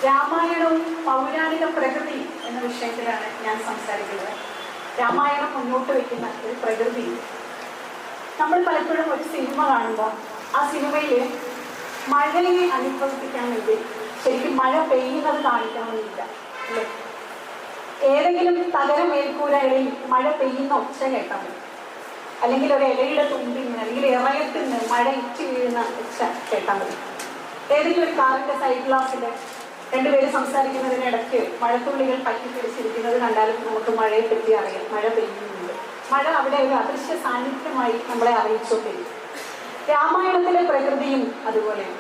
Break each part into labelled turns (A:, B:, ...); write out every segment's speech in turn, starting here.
A: രാമായണവും പൗരാണിക പ്രകൃതി എന്ന വിഷയത്തിലാണ് ഞാൻ സംസാരിക്കുന്നത്. രാമായണം മുന്നോട്ട് വയ്ക്കുന്ന ഒരു പ്രകൃതി. നമ്മൾ പലപ്പോഴും ഒരു സിനിമ കാണുമ്പോൾ ആ സിനിമയിൽ മഴയെ അനുഭവിപ്പിക്കാൻ വേണ്ടി ശരിക്കും മഴ പെയ്യുന്നത് കാണിക്കണമെന്നില്ല, അല്ലേ? ഏതെങ്കിലും തകരമേൽക്കൂരകളിൽ മഴ പെയ്യുന്ന ഒച്ച കേട്ടാൽ മതി, അല്ലെങ്കിൽ ഒരു ഇലയുടെ തുമ്പിന്ന് അല്ലെങ്കിൽ ഇറയത്തിൽ നിന്ന് മഴ ഇറ്റ് വീഴുന്ന ഒച്ച കേട്ടാൽ മതി. ഏതെങ്കിലും ഒരു കാറിന്റെ സൈഡ് ഗ്ലാസ്സിൽ രണ്ടുപേര് സംസാരിക്കുന്നതിനിടയ്ക്ക് മഴത്തുള്ളികൾ പറ്റിപ്പിടിച്ചിരിക്കുന്നത് കണ്ടാലും നമുക്ക് മഴയെ പറ്റി അറിയാം, മഴ പെയ്യുന്നുണ്ട്. മഴ അവിടെ ഒരു അദൃശ്യ സാന്നിധ്യമായി നമ്മളെ അറിയിച്ചുകൊണ്ടിരിക്കും. രാമായണത്തിലെ പ്രകൃതിയും അതുപോലെയാണ്.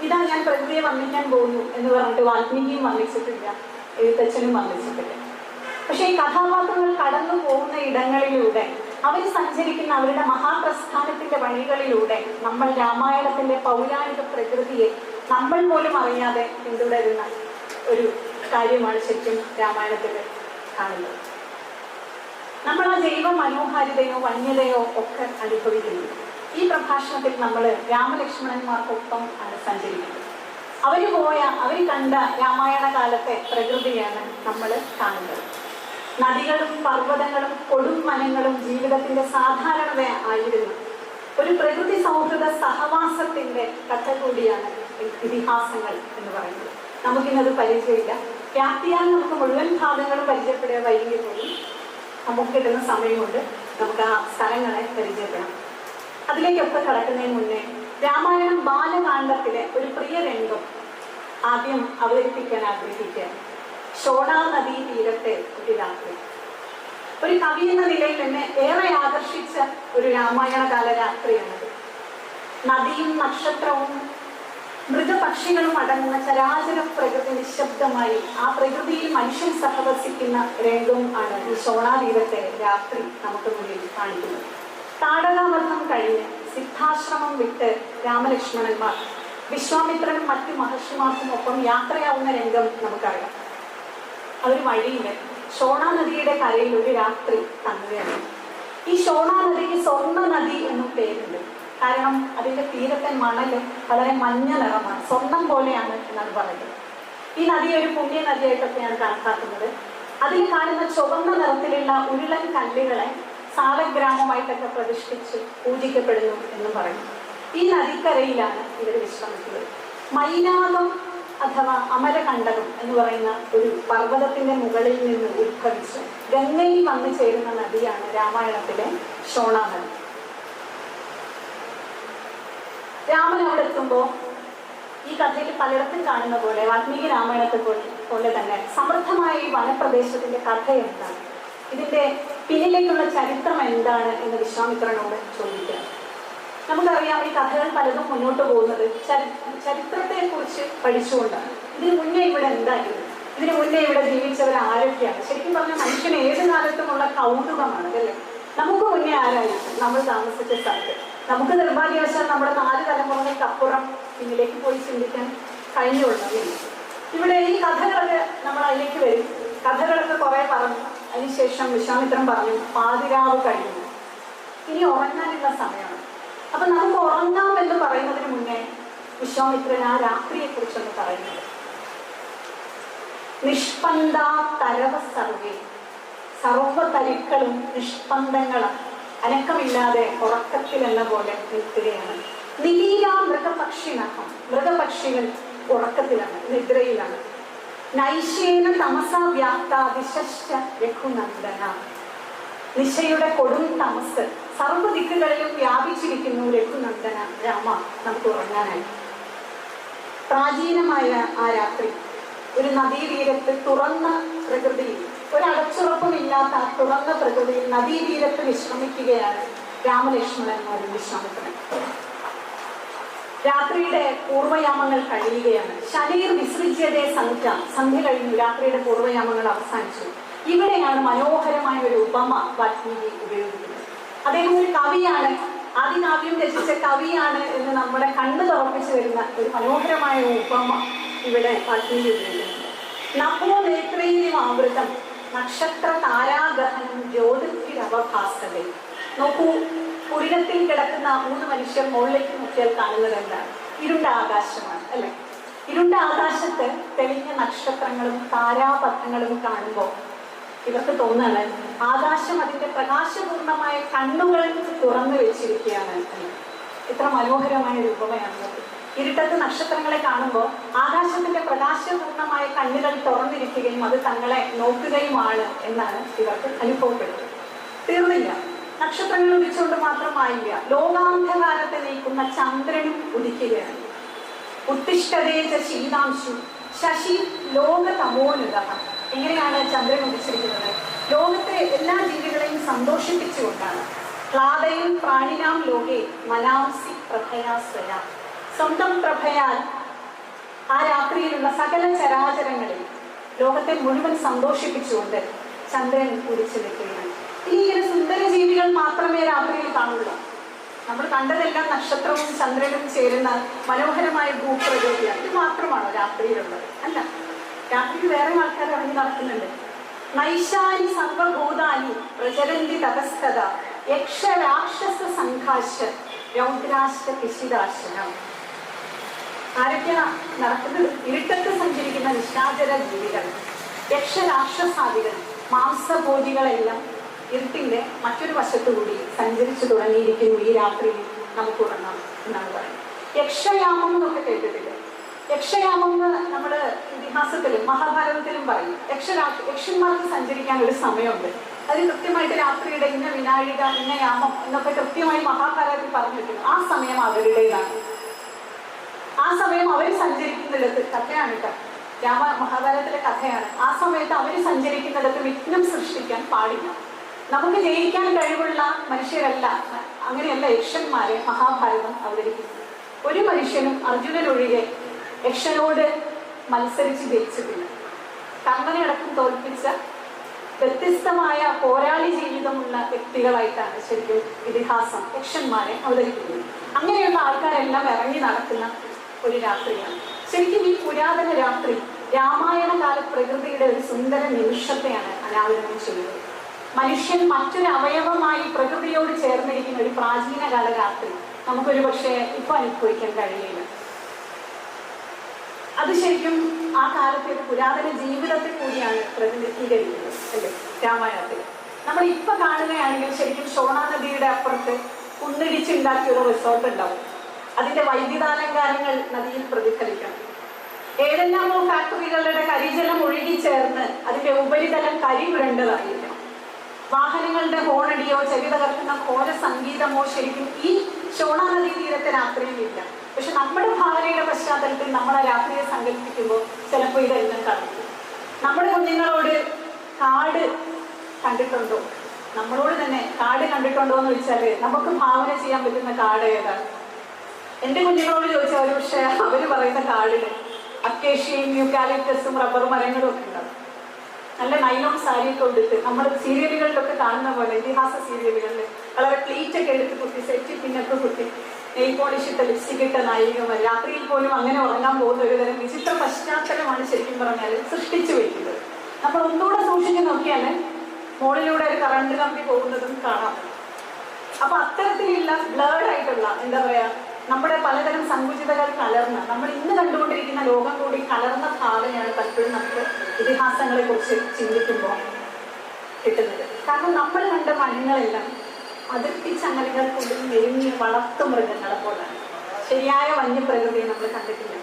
A: ഇതാ ഞാൻ പ്രകൃതിയെ വർണ്ണിക്കാൻ പോകുന്നു എന്ന് പറഞ്ഞിട്ട് വാൽമീകിയും വർണ്ണിച്ചിട്ടില്ല, എഴുത്തച്ഛനും വർണ്ണിച്ചിട്ടില്ല. പക്ഷേ ഈ കഥാപാത്രങ്ങൾ കടന്നു പോകുന്ന ഇടങ്ങളിലൂടെ അവർ സഞ്ചരിക്കുന്ന അവരുടെ മഹാപ്രസ്ഥാനത്തിന്റെ വഴികളിലൂടെ നമ്മൾ രാമായണത്തിന്റെ പൗരാണിക പ്രകൃതിയെ നമ്മൾ പോലും അറിയാതെ പിന്തുടരുന്ന ഒരു കാര്യമാണ് ശരിക്കും രാമായണത്തിൽ കാണുന്നത്. നമ്മൾ ആ ജൈവ മനോഹാരിതയോ വന്യതയോ ഒക്കെ അനുഭവിക്കുന്നു. ഈ പ്രഭാഷണത്തിൽ നമ്മൾ രാമലക്ഷ്മണന്മാർക്കൊപ്പം ആണ് സഞ്ചരിക്കുന്നത്. അവർ കണ്ട രാമായണ കാലത്തെ പ്രകൃതിയാണ് നമ്മൾ കാണുന്നത്. നദികളും പർവ്വതങ്ങളും കൊടും വനങ്ങളും ജീവിതത്തിന്റെ സാധാരണത ആയിരുന്നു. ഒരു പ്രകൃതി സൗഹൃദ സഹവാസത്തിന്റെ കഥ കൂടിയാണ് ഇതിഹാസങ്ങൾ എന്ന് പറയുന്നത്. നമുക്കിന്നത് പരിചയമില്ല. വ്യാപ്തിയാൽ നമുക്ക് മുഴുവൻ ഭാഗങ്ങളും പരിചയപ്പെടുക വൈകി പോയി. നമുക്ക് കിട്ടുന്ന സമയം കൊണ്ട് നമുക്ക് ആ സ്ഥലങ്ങളെ പരിചയപ്പെടാം. അതിലേക്കൊക്കെ കടക്കുന്നതിന് മുന്നേ രാമായണം ബാലകാണ്ഡത്തിലെ ഒരു പ്രിയ രംഗം ആദ്യം അവതരിപ്പിക്കാൻ ആഗ്രഹിക്കുക. ഷോണാ നദീ തീരത്തെ ഒരു രാത്രി. ഒരു കവി എന്ന നിലയിൽ തന്നെ ഏറെ ആകർഷിച്ച ഒരു രാമായണ കാല രാത്രിയാണത്. നദിയും നക്ഷത്രവും മൃഗപക്ഷികളും അടങ്ങുന്ന ചരാചര പ്രകൃതി നിശബ്ദമായി ആ പ്രകൃതിയിൽ മനുഷ്യൻ സഹവസിക്കുന്ന രംഗം ആണ് ഈ ഷോണാതീരത്തെ രാത്രി നമുക്ക് മുന്നിൽ കാണിക്കുന്നത്. താടകാവധം കഴിഞ്ഞ് സിദ്ധാശ്രമം വിട്ട് രാമലക്ഷ്മണന്മാർ വിശ്വാമിത്രനും മറ്റു മഹർഷിമാർക്കും ഒപ്പം യാത്രയാവുന്ന രംഗം നമുക്കറിയാം. അവർ വഴിയിൽ ഷോണാ നദിയുടെ കരയിൽ ഒരു രാത്രി തങ്ങുകയാണ്. ഈ ഷോണാ നദിക്ക് സ്വർണ്ണ നദി എന്നും പേരുണ്ട്. കാരണം അതിന്റെ തീരത്തെ മണല് വളരെ മഞ്ഞ നിറമാണ്, സ്വർണം പോലെയാണ് എന്നാണ് പറയുന്നത്. ഈ നദി ഒരു പുണ്യ നദിയായിട്ടൊക്കെയാണ് കണക്കാക്കുന്നത്. അതിൽ കാണുന്ന ചുവന്ന നിറത്തിലുള്ള ഉരുളൻ കല്ലുകളെ സാലഗ്രാമമായിട്ടൊക്കെ പ്രതിഷ്ഠിച്ച് പൂജിക്കപ്പെടുന്നു എന്നും പറയുന്നു. ഈ നദിക്കരയിലാണ് ഇവർ വിശ്രമിക്കുന്നത്. മൈനാകം അഥവാ അമരകണ്ടകം എന്ന് പറയുന്ന ഒരു പർവ്വതത്തിന്റെ മുകളിൽ നിന്ന് ഉത്ഭവിച്ച് ഗംഗയിൽ വന്നു ചേരുന്ന നദിയാണ് രാമായണത്തിലെ ഷോണാ നദി. രാമൻ അവിടെ എത്തുമ്പോൾ ഈ കഥയിൽ പലയിടത്തും കാണുന്ന പോലെ വാൽമീകി രാമായണത്തെ പോലെ തന്നെ സമൃദ്ധമായ ഈ വനപ്രദേശത്തിന്റെ കഥ എന്താണ്, ഇതിന്റെ പിന്നിലേക്കുള്ള ചരിത്രം എന്താണ് എന്ന് വിശ്വാമിത്രനോട് ചോദിക്കുക. നമുക്കറിയാം ഈ കഥകൾ പലതും മുന്നോട്ട് പോകുന്നത് ചരിത്രത്തെ കുറിച്ച് പഠിച്ചുകൊണ്ടാണ്. ഇതിനു മുന്നേ ഇവിടെ എന്തായിരുന്നു, ഇതിനു മുന്നേ ഇവിടെ ജീവിച്ചവർ ആരൊക്കെയാണ്. ശരിക്കും പറഞ്ഞാൽ മനുഷ്യന് ഏത് കാലത്തുമുള്ള കൗതുകമാണ്, അല്ലേ? നമുക്ക് മുന്നേ ആരായിരിക്കും നമ്മൾ താമസിച്ച സ്ഥലത്ത്. നമുക്ക് നിർഭാഗ്യവശാൽ നമ്മുടെ 4 തലമുറകൾക്കപ്പുറം പിന്നിലേക്ക് പോയി ചിന്തിക്കാൻ കഴിഞ്ഞുകൊള്ളുന്നില്ല. ഇവിടെ ഈ കഥകളൊക്കെ നമ്മൾ അതിലേക്ക് വരും. കഥകളൊക്കെ കുറെ പറഞ്ഞു. അതിനുശേഷം വിശ്വാമിത്രൻ പറഞ്ഞു പാതിരാവ് കഴിഞ്ഞു, ഇനി ഉറങ്ങാനുള്ള സമയമാണ്. അപ്പൊ നമുക്ക് ഉറങ്ങാം എന്ന് പറയുന്നതിന് മുന്നേ വിശ്വാമിത്രൻ ആ രാത്രിയെ കുറിച്ചൊന്ന് പറയുന്നത്. നിഷ്പന്ദ തരവ സർവേ, സർവതരിക്കളും നിഷ്പന്ദങ്ങളും അനക്കമില്ലാതെ ഉറക്കത്തിൽ എന്ന പോലെ നിൽക്കുകയാണ്. നിലീല മൃഗപക്ഷിനഹം, മൃഗപക്ഷികൾ ഉറക്കത്തിലാണ്, നിദ്രയിലാണ്. നൈശേന തമസ വ്യാപ്ത ദിശശ്ച രഘുനന്ദന, നിശയുടെ കൊടും തമസ് സർവ്വദിക്കുകളിലും വ്യാപിച്ചിരിക്കുന്നു രഘുനന്ദന രാമ, നമുക്ക് ഉറങ്ങാനായി. പ്രാചീനമായ ആ രാത്രി ഒരു നദീതീരത്ത് തുറന്ന പ്രകൃതിയിൽ, ഒരടച്ചുറപ്പുമില്ലാത്ത ആ തുറന്ന പ്രകൃതിയിൽ നദീതീരത്ത് വിശ്രമിക്കുകയാണ് രാമലക്ഷ്മണന്മാരും വിശ്വാമിത്രൻ. രാത്രിയുടെ പൂർവ്വയാമങ്ങൾ കഴിയുകയാണ്. ശനീർ വിസൃജ്യതേ സന്ധ്യ, സന്ധ്യ കഴിഞ്ഞു, രാത്രിയുടെ പൂർവ്വയാമങ്ങൾ അവസാനിച്ചു. ഇവിടെയാണ് മനോഹരമായ ഒരു ഉപമ വാൽമീകി ഉപയോഗിക്കുന്നത്. അദ്ദേഹം ഒരു കവിയാണ്, ആദികാവ്യം രചിച്ച കവിയാണ് എന്ന് നമ്മളെ കണ്ണു തുറപ്പിച്ചു വരുന്ന ഒരു മനോഹരമായ ഉപമ ഇവിടെ വാൽമീകി ഉപയോഗിക്കുന്നുണ്ട്. നഭോ നേത്രൈര്യം ആവൃതം നക്ഷത്ര താരാഗഹനം ജ്യോതിർഭിരവഭാസതേ. നോക്കൂ, കുടിലത്തിൽ കിടക്കുന്ന 3 മനുഷ്യർ മുകളിലേക്ക് നോക്കിയാൽ കാണുന്നത് എന്താണ്? ഇരുണ്ട ആകാശമാണ്, അല്ലെ? ഇരുണ്ട ഇരുണ്ട ആകാശത്ത് തെളിഞ്ഞ നക്ഷത്രങ്ങളും താരാപഥങ്ങളും കാണുമ്പോൾ ഇവർക്ക് തോന്നുകയാണ് ആകാശം അതിന്റെ പ്രകാശപൂർണമായ കണ്ണുകൾ തുറന്നു വെച്ചിരിക്കുകയാണ്. എത്ര മനോഹരമായ രൂപമാണത്. ഇരുട്ടത്ത് നക്ഷത്രങ്ങളെ കാണുമ്പോൾ ആകാശത്തിന്റെ പ്രകാശപൂർണമായ കണ്ണുകൾ തുറന്നിരിക്കുകയും അത് തങ്ങളെ നോക്കുകയുമാണ് എന്നാണ് ഇവർക്ക് അനുഭവപ്പെടുന്നത്. തീർന്നില്ല, നക്ഷത്രങ്ങൾ ഉദിച്ചുകൊണ്ട് മാത്രമായില്ല, ലോകാന്ധകാരത്തെ നീക്കുന്ന ചന്ദ്രനും ഉദിക്കുകയാണ്. ഉത്തിഷ്ഠതേജ ശീതാംശു ശശി ലോക തമോനുത. എങ്ങനെയാണ് ചന്ദ്രൻ ഉദിച്ചിരിക്കുന്നത്? ലോകത്തെ എല്ലാ ജീവികളെയും സന്തോഷിപ്പിച്ചുകൊണ്ടാണ്. ക്ലാദയും പ്രാണിനാം ലോകെ മനാംസി പ്രഭയാശ്രയ. സ്വന്തം പ്രഭയാൽ ആ രാത്രിയിലുള്ള സകല ചരാചരങ്ങളിൽ ലോകത്തെ മുഴുവൻ സന്തോഷിപ്പിച്ചുകൊണ്ട് ചന്ദ്രൻ ഉദിച്ചു നിൽക്കുകയാണ്. ഇനി ഇങ്ങനെ സുന്ദര ജീവികൾ മാത്രമേ രാത്രിയിൽ കാണുള്ളൂ. നമ്മൾ കണ്ടതെല്ലാം നക്ഷത്രവും ചന്ദ്രനും ചേരുന്ന മനോഹരമായ ഭൂപ്രകൃതിയാണ്. ഇത് മാത്രമാണോ രാത്രിയിലുള്ളത്? അല്ല, രാത്രിയിൽ വേറെ ആൾക്കാർ ഇറങ്ങി നടക്കുന്നുണ്ട്. നൈശാനി സർവഭൂതാനി പ്രചരന്തി തപസ്കഥ യക്ഷ രാക്ഷസ സംഘാശ രൗദ്രാഷ്ട പിശിദാശനം. ആരൊക്കെയാ നടക്കുന്നത്? ഇരുട്ടത്ത് സഞ്ചരിക്കുന്ന നിശാചര ജീവികൾ, യക്ഷരാക്ഷസാദികൾ, മാംസഭോജികളെല്ലാം ഇരുട്ടിന്റെ മറ്റൊരു വശത്തുകൂടി സഞ്ചരിച്ചു തുടങ്ങിയിരിക്കുന്നു. ഈ രാത്രിയിൽ നമുക്ക് ഉറങ്ങാം എന്നാണ് പറയുന്നത്. യക്ഷയാമം എന്നൊക്കെ കേട്ടിട്ടില്ല. യക്ഷയാമം എന്ന് നമ്മൾ ഇതിഹാസത്തിലും മഹാഭാരതത്തിലും പറയും. യക്ഷന്മാർക്ക് സഞ്ചരിക്കാൻ ഒരു സമയമുണ്ട്. അത് കൃത്യമായിട്ട് രാത്രിയുടെ ഇന്ന വിനാഴിക ഇന്ന യാമം എന്നൊക്കെ കൃത്യമായി മഹാഭാരതത്തിൽ പറഞ്ഞിട്ടുണ്ട്. ആ സമയം അവരുടേതാണ്. ആ സമയം അവർ സഞ്ചരിക്കുന്നിടത്ത്, കഥയാണ് കേട്ടോ, മഹാഭാരതത്തിലെ കഥയാണ്. ആ സമയത്ത് അവർ സഞ്ചരിക്കുന്നിടത്ത് വിഘ്നം സൃഷ്ടിക്കാൻ പാടില്ല. നമുക്ക് ജയിക്കാൻ കഴിവുള്ള മനുഷ്യരല്ല, അങ്ങനെയല്ല യക്ഷന്മാരെ മഹാഭാരതം അവതരിപ്പിക്കുന്നു. ഒരു മനുഷ്യനും അർജുനനൊഴികെ യക്ഷനോട് മത്സരിച്ച് ജയിച്ചിട്ടില്ല. കർണനെ അടക്കം തോൽപ്പിച്ച വ്യത്യസ്തമായ പോരാളി ജീവിതമുള്ള വ്യക്തികളായിട്ടാണ് ശരിക്കും ഇതിഹാസം യക്ഷന്മാരെ അവതരിപ്പിക്കുന്നത്. അങ്ങനെയുള്ള ആൾക്കാരെല്ലാം ഇറങ്ങി നടക്കുന്ന ഒരു രാത്രിയാണ് ശരിക്കും ഈ പുരാതന രാത്രി. രാമായണ കാല പ്രകൃതിയുടെ ഒരു സുന്ദര നിമിഷത്തെയാണ് അനാവരണം ചെയ്യുന്നത്. മനുഷ്യൻ മറ്റൊരു അവയവമായി പ്രകൃതിയോട് ചേർന്നിരിക്കുന്ന ഒരു പ്രാചീന കാല രാത്രി നമുക്കൊരു പക്ഷേ ഇപ്പൊ അനുഭവിക്കാൻ കഴിയില്ല. അത് ശരിക്കും ആ കാലത്തെ ഒരു പുരാതന ജീവിതത്തിൽ കൂടിയാണ് പ്രതിനിധീകരിക്കുന്നത് അല്ലേ രാമായണത്തിൽ. നമ്മൾ ഇപ്പൊ കാണുകയാണെങ്കിൽ ശരിക്കും ഷോണ നദിയുടെ അപ്പുറത്ത് കുന്നിടിച്ചുണ്ടാക്കിയ ഒരു റിസോർട്ട് ഉണ്ടാവും. അതിന്റെ വൈദ്യുതാലങ്കാരങ്ങൾ നദിയിൽ പ്രതിഫലിക്കണം. ഏതെല്ലാമോ ഫാക്ടറികളുടെ കരിജലം ഒഴുകിച്ചേർന്ന് അതിന്റെ ഉപരിതലം കരി പുരണ്ടതായിരിക്കണം. വാഹനങ്ങളുടെ ഹോണടിയോ ചെവി തകർക്കുന്ന ഘോര സംഗീതമോ ശരിക്കും ഈ ഷോണ നദീ തീരത്തെ രാത്രിയിലില്ല. പക്ഷെ നമ്മുടെ ഭാവനയുടെ പശ്ചാത്തലത്തിൽ നമ്മൾ ആ രാത്രിയെ സങ്കല്പിക്കുമ്പോൾ ചിലപ്പോൾ ഇതെല്ലാം കാണും. നമ്മുടെ കുഞ്ഞുങ്ങളോട് കാട് കണ്ടിട്ടുണ്ടോ? നമ്മളോട് തന്നെ കാട് കണ്ടിട്ടുണ്ടോ എന്ന് ചോദിച്ചാൽ നമുക്ക് ഭാവന ചെയ്യാൻ പറ്റുന്ന കാട് ഏതാണ്? എൻ്റെ കുഞ്ഞുങ്ങളോട് ചോദിച്ചാൽ ഒരു പക്ഷേ അവർ പറയുന്ന കാടിന് അക്കേഷ്യയും യൂക്കാലിപ്റ്റസും റബ്ബർ മരങ്ങളും ഒക്കെ ഉണ്ടാവും. നല്ല നൈലോൺ സാരിയൊക്കെ കൊടുത്ത് നമ്മൾ സീരിയലുകളിലൊക്കെ കാണുന്ന പോലെ ഇതിഹാസ സീരിയലുകളിൽ വളരെ പ്ലീറ്റ് ഒക്കെ എടുത്ത് കുത്തി സെറ്റ് പിന്നൊക്കെ കുത്തി നെയിൽ പോളിഷ് ഇട്ട ലിപ്സ്റ്റിക് ഇട്ട നായികമാർ രാത്രിയിൽ പോലും അങ്ങനെ ഉറങ്ങാൻ പോകുന്ന ഒരു തരം വിചിത്ര പശ്ചാത്തലമാണ് ശരിക്കും പറഞ്ഞാൽ സൃഷ്ടിച്ചു വയ്ക്കുന്നത്. നമ്മൾ ഒന്നുകൂടെ സൂക്ഷിച്ച് നോക്കിയാൽ മോളിലൂടെ ഒരു കറണ്ട് കമ്പി പോകുന്നതും കാണാം. അപ്പൊ അത്തരത്തിലുള്ള ബ്ലേഡ് ആയിട്ടുള്ള എന്താ പറയാ നമ്മുടെ പലതരം സങ്കുചിതകൾ കലർന്ന നമ്മൾ ഇന്ന് കണ്ടുകൊണ്ടിരിക്കുന്ന ലോകം കൂടി കലർന്ന ഭാവനയാണ് പലപ്പോഴും നമുക്ക് ഇതിഹാസങ്ങളെ കുറിച്ച് ചിന്തിക്കുമ്പോൾ കിട്ടുന്നത്. കാരണം നമ്മൾ കണ്ട മരങ്ങളെല്ലാം അതിർത്തി ചങ്ങലകൾക്കുള്ളിൽ മെലിഞ്ഞ് വളർത്തു മൃഗങ്ങളെ പോലാണ്. ശരിയായ വന്യപ്രകൃതിയെ നമ്മൾ കണ്ടിട്ടില്ല.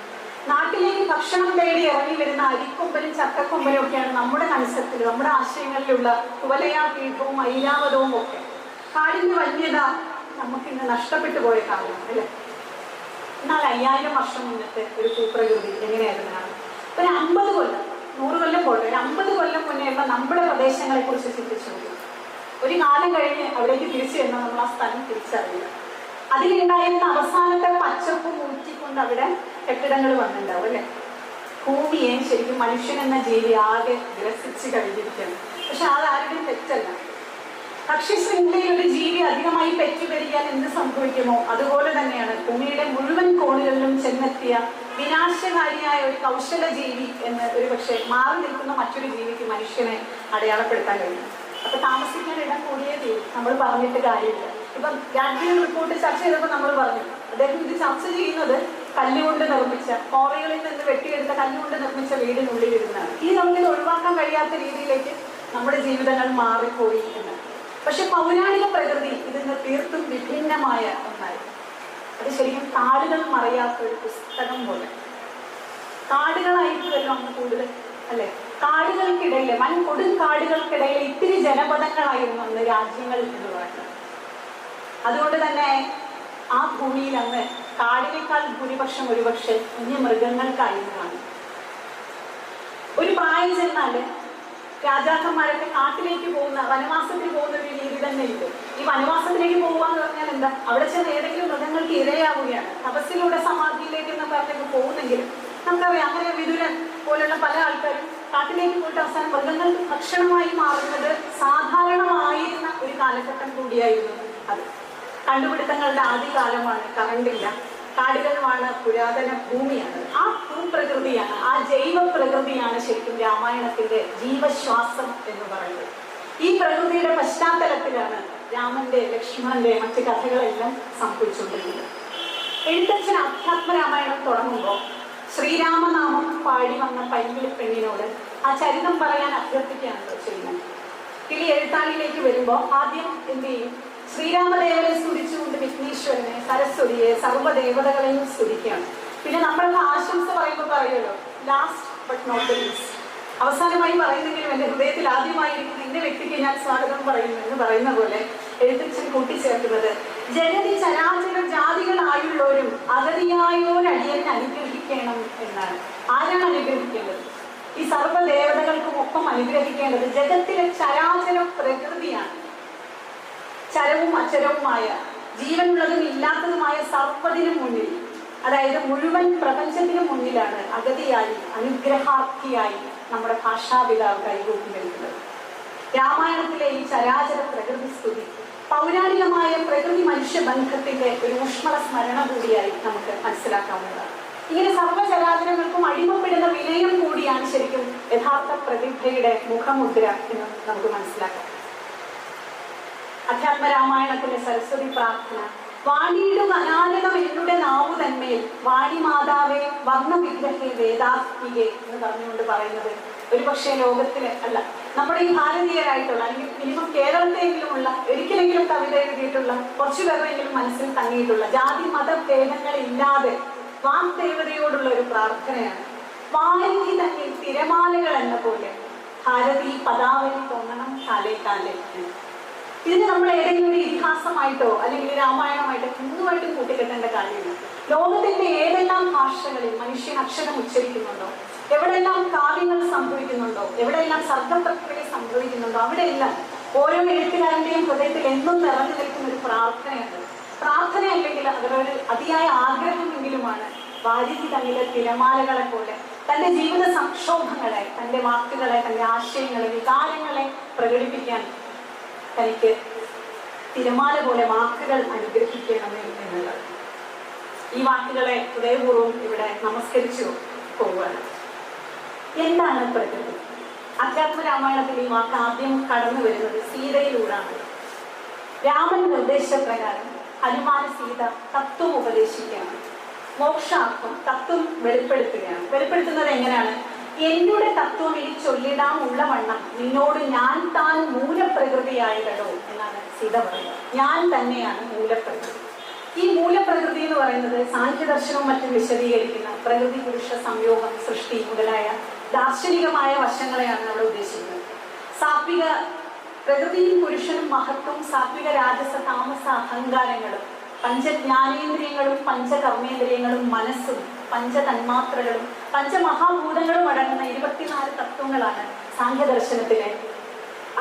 A: നാട്ടിലേക്ക് ഭക്ഷണം തേടി ഇറങ്ങി വരുന്ന അരിക്കൊമ്പനും ചക്കക്കൊമ്പനും ഒക്കെയാണ് നമ്മുടെ കൺസെപ്റ്റിൽ നമ്മുടെ ആശയങ്ങളിലുള്ള കുവലയാ പീഠവും ഐരാവതവും ഒക്കെ. കാടിന്റെ വന്യത നമുക്കിന്ന് നഷ്ടപ്പെട്ടു പോയ കാലമാണ് അല്ലേ? എന്നാൽ 5000 വർഷം മുന്നത്തെ ഒരു ഭൂപ്രകൃതി എങ്ങനെയായിരുന്നാണ്? ഒരു 50 കൊല്ലം 100 കൊല്ലം പോട്ടെ, ഒരു 50 കൊല്ലം മുന്നേയുള്ള നമ്മുടെ പ്രദേശങ്ങളെ കുറിച്ച് ചിന്തിച്ചു നോക്കി. ഒരു കാലം കഴിഞ്ഞ് അവിടേക്ക് തിരിച്ചു ചെന്നാൽ നമ്മൾ ആ സ്ഥലം തിരിച്ചറിയില്ല. അതിലുണ്ടായിരുന്ന അവസാനത്തെ പച്ചപ്പ് ഊറ്റിക്കൊണ്ട് അവിടെ കെട്ടിടങ്ങൾ വന്നിട്ടുണ്ടാവും അല്ലെ? ഭൂമിയെ ശരിക്കും മനുഷ്യൻ എന്ന ജീവി ആകെ ഗ്രസിച്ച് കഴിഞ്ഞിരിക്കുകയാണ്. പക്ഷെ അതാരുടെയും തെറ്റല്ല. പക്ഷി ശൃംഖലയിൽ ഒരു ജീവി അധികമായി പെറ്റുപെരുകിയാൽ എന്ത് സംഭവിക്കുമോ അതുപോലെ തന്നെയാണ് ഭൂമിയുടെ മുഴുവൻ കോണുകളിലും ചെന്നെത്തിയ വിനാശകാരിയായ ഒരു കൗശല ജീവി എന്ന് ഒരു പക്ഷേ മാറി നിൽക്കുന്ന മറ്റൊരു ജീവിക്ക് മനുഷ്യനെ അടയാളപ്പെടുത്താൻ കഴിയും. അപ്പൊ താമസിക്കാൻ ഇടം കൂടിയേ തീരും. നമ്മൾ പറഞ്ഞിട്ട് കാര്യമില്ല. ഇപ്പം ഗാഡ്ഗിൽ റിപ്പോർട്ട് ചർച്ച ചെയ്തപ്പോൾ നമ്മൾ പറഞ്ഞു അദ്ദേഹം ഇത് ചർച്ച ചെയ്യുന്നത് കല്ലുകൊണ്ട് നിർമ്മിച്ച, കോറകളിൽ നിന്ന് വെട്ടിയെടുത്ത കല്ലുകൊണ്ട് നിർമ്മിച്ച വീടിനുള്ളിൽ ഇരുന്നാണ്. ഇനി നമുക്കിത് ഒഴിവാക്കാൻ കഴിയാത്ത രീതിയിലേക്ക് നമ്മുടെ ജീവിതങ്ങൾ മാറിപ്പോയി എന്ന്. പക്ഷെ പൗരാണിക പ്രകൃതി ഇതിന് തീർത്തും വിഭിന്നമായ ഒന്നായി. അത് ശരിക്കും കാടുകൾ മറയാത്ത ഒരു പുസ്തകം പോലെ. കാടുകളായിരിക്കുമല്ലോ അന്ന് കൂടുതൽ, അല്ലെ? കാടുകൾക്കിടയിലെ കൊടും കാടുകൾക്കിടയിലെ ഇത്തിരി ജനപദങ്ങളായിരുന്നു അന്ന് രാജ്യങ്ങൾ എന്ന് പറയുന്നത്. അതുകൊണ്ട് തന്നെ ആ ഭൂമിയിൽ അന്ന് കാടിനേക്കാൾ ഭൂരിപക്ഷം ഒരുപക്ഷെ വന്യമൃഗങ്ങൾക്കായിരുന്നതാണ്. ഒരു പ്രായം ചെന്നാല് രാജാക്കന്മാരൊക്കെ കാട്ടിലേക്ക് പോകുന്ന, വനവാസത്തിൽ പോകുന്ന ഒരു രീതി തന്നെ ഉണ്ട്. ഈ വനവാസത്തിലേക്ക് പോകുക എന്ന് പറഞ്ഞാൽ എന്താ? അവിടെ ചെന്ന് ഏതെങ്കിലും മൃഗങ്ങൾക്ക് ഇരയാവുകയാണ്. തപസ്സിലൂടെ സമാധിയിലേക്ക് എന്ന് പറഞ്ഞൊക്കെ പോകുന്നെങ്കിലും നമുക്കറിയാം, അങ്ങനെ വിദുരൻ പോലുള്ള പല ആൾക്കാരും കാട്ടിലേക്ക് പോയിട്ട് അവസാനം മൃഗങ്ങൾക്ക് ഭക്ഷണമായി മാറുന്നത് സാധാരണമായിരുന്ന ഒരു കാലഘട്ടം കൂടിയായിരുന്നു അത്. കണ്ടുപിടുത്തങ്ങളുടെ ആദ്യകാലമാണ്, കറണ്ടില്ല, കാടുകളുമാണ്, പുരാതന ഭൂമിയാണ്. ആ ഭൂപ്രകൃതിയാണ്, ആ ജൈവ പ്രകൃതിയാണ് ശരിക്കും രാമായണത്തിന്റെ ജീവശ്വാസം എന്ന് പറയുന്നത്. ഈ പ്രകൃതിയുടെ പശ്ചാത്തലത്തിലാണ് രാമന്റെ, ലക്ഷ്മണന്റെ മറ്റു കഥകളെല്ലാം സംഭവിച്ചുകൊണ്ടിരിക്കുന്നത്. എഴുത്തച്ഛൻ അധ്യാത്മരാമായണം തുടങ്ങുമ്പോൾ ശ്രീരാമനാമം പാടി വന്ന പൈങ്കിളി പെണ്ണിനോട് ആ ചരിതം പറയാൻ അഭ്യർത്ഥിക്കുകയാണല്ലോ ചെയ്യുന്നത്. കിളി എഴുത്താളിയിലേക്ക് വരുമ്പോൾ ആദ്യം എന്ത് ചെയ്യും? ശ്രീരാമദേവനെ സ്തുതിച്ചുകൊണ്ട് വിഘ്നേശ്വരനെ, സരസ്വതിയെ, സർവ്വദേവതകളെയും സ്തുതിക്കുകയാണ്. പിന്നെ നമ്മൾക്ക് ആശംസ പറയുമ്പോൾ പറയുമല്ലോ, last but not the least, അവസാനമായി പറയുന്നെങ്കിലും എൻ്റെ ഹൃദയത്തിൽ ആദ്യമായിരിക്കും എൻ്റെ വ്യക്തിക്ക് ഞാൻ സ്വാഗതം പറയുന്നു എന്ന് പറയുന്ന പോലെ എഴുത്തച്ഛൻ കൂട്ടിച്ചേർക്കുന്നത് ജഗതി ചരാചര ജാതികളായുള്ളവരും അഗതിയായോരടിയനെ അനുഗ്രഹിക്കണം എന്നാണ്. ആരാണ് അനുഗ്രഹിക്കേണ്ടത്? ഈ സർവ്വദേവതകൾക്കും ഒപ്പം അനുഗ്രഹിക്കേണ്ടത് ജഗത്തിലെ ചരാചര പ്രകൃതിയാണ്. ചരവും അചരവുമായ, ജീവനുള്ളതും ഇല്ലാത്തതുമായ സർവ്വതിനും മുന്നിൽ, അതായത് മുഴുവൻ പ്രപഞ്ചത്തിനും മുന്നിലാണ് അഗതിയായി, അനുഗ്രഹാർത്ഥിയായി നമ്മുടെ ഭാഷാപിതാവ് കൈകൂപ്പി വരുന്നത്. രാമായണത്തിലെ ഈ ചരാചര പ്രകൃതി സ്തുതി പൗരാണികമായ പ്രകൃതി മനുഷ്യ ബന്ധത്തിന്റെ ഒരു ഊഷ്മള സ്മരണ കൂടിയായി നമുക്ക് മനസ്സിലാക്കാവുന്നതാണ്. ഇങ്ങനെ സർവ്വചരാചരങ്ങൾക്കും അടിമപ്പെടുന്ന വിനയം കൂടിയാണ് ശരിക്കും യഥാർത്ഥ പ്രതിഭയുടെ മുഖമുദ്ര എന്ന് നമുക്ക് മനസ്സിലാക്കാം. അധ്യാത്മരാമായണത്തിലെ സരസ്വതി പ്രാർത്ഥന, വാണിയിടും അനാലകം എന്നുടെ നാവു തന്മേൽ വാണി മാതാവേ വർണ്ണവിഗ്രഹേ വേദാത്മികെ എന്ന് പറഞ്ഞുകൊണ്ട് പറയുന്നത് ഒരു പക്ഷേ ലോകത്തിലെ അല്ല, നമ്മുടെ ഈ ഭാരതീയരായിട്ടുള്ള, അല്ലെങ്കിൽ മിനിമം കേരളത്തെയെങ്കിലുമുള്ള, ഒരിക്കലെങ്കിലും കവിത എഴുതിയിട്ടുള്ള, കുറച്ചു പേരെങ്കിലും മനസ്സിൽ തങ്ങിയിട്ടുള്ള, ജാതി മതഭേദങ്ങളില്ലാതെ വാഗ്ദേവതയോടുള്ള ഒരു പ്രാർത്ഥനയാണ്. വാരിധി തന്നെ തിരമാലകൾ എന്ന പോലെ ഭാരതീ പദാവലി തോന്നണം കാലേ കാലേ. ഇതിന് നമ്മൾ ഏതെങ്കിലും ഒരു ഇതിഹാസമായിട്ടോ അല്ലെങ്കിൽ രാമായണമായിട്ടോ ഒന്നുമായിട്ടും കൂട്ടിക്കെട്ടേണ്ട കാര്യമില്ല. ലോകത്തിന്റെ ഏതെല്ലാം ഭാഷകളിൽ മനുഷ്യൻ അക്ഷരം ഉച്ചരിക്കുന്നുണ്ടോ, എവിടെയെല്ലാം കാവ്യങ്ങൾ സംഭവിക്കുന്നുണ്ടോ, എവിടെയെല്ലാം സർഗപ്രക്രിയ സംഭവിക്കുന്നുണ്ടോ, അവിടെയെല്ലാം ഓരോ എഴുത്തുകാരന്റെയും ഹൃദയത്തിൽ എന്നും നിറഞ്ഞു നിൽക്കുന്ന ഒരു പ്രാർത്ഥനയുണ്ട്. പ്രാർത്ഥന അല്ലെങ്കിൽ അവരൊരു അതിയായ ആഗ്രഹമെങ്കിലുമാണ് വാരിധി തന്നിലെ തിരമാലകളെ പോലെ തന്റെ ജീവിത സംക്ഷോഭങ്ങളെ, തന്റെ വാക്കുകളെ, തന്റെ ആശയങ്ങളെ, വികാരങ്ങളെ പ്രകടിപ്പിക്കാൻ തനിക്ക് തിരമാല പോലെ വാക്കുകൾ അനുഗ്രഹിക്കണമേ എന്നുള്ളത്. ഈ വാക്കുകളെ ഹൃദയപൂർവ്വം ഇവിടെ നമസ്കരിച്ചു പോവുകയാണ്. എന്താണ് പ്രകൃതി? അധ്യാത്മരാമായണത്തിൽ ഈ വാക്ക് ആദ്യം കടന്നു വരുന്നത് സീതയിലൂടെയാണ്. രാമൻ നിർദ്ദേശപ്രകാരം ഹനുമാൻ സീത തത്വം ഉപദേശിക്കുകയാണ്. മോക്ഷാർത്ഥം തത്വം വെളിപ്പെടുത്തുകയാണ്. വെളിപ്പെടുത്തുന്നത് എങ്ങനെയാണ്? എന്നുടെ തത്വം ഇനി ചൊല്ലിടാം ഉള്ള വണ്ണം നിന്നോട് ഞാൻ താൻ മൂലപ്രകൃതിയായിടോ എന്നാണ് സീത പറയുന്നത്. ഞാൻ തന്നെയാണ് മൂലപ്രകൃതി. ഈ മൂലപ്രകൃതി എന്ന് പറയുന്നത് സാഖ്യദർശനവും മറ്റും വിശദീകരിക്കുന്ന പ്രകൃതി പുരുഷ സംയോഗം, സൃഷ്ടി മുതലായ ദാർശനികമായ വശങ്ങളെയാണ് നമ്മൾ ഉദ്ദേശിക്കുന്നത്. സാത്വിക പ്രകൃതിയും പുരുഷനും മഹത്വം, സാത്വിക രാജസ താമസ അഹങ്കാരങ്ങളും, പഞ്ചജ്ഞാനേന്ദ്രിയങ്ങളും പഞ്ചകർമ്മേന്ദ്രിയങ്ങളും മനസ്സും പഞ്ചതന്മാത്രകളും പഞ്ചമഹാഭൂതങ്ങളും അടങ്ങുന്ന 24 തത്വങ്ങളാണ് സാഖ്യദർശനത്തിലെ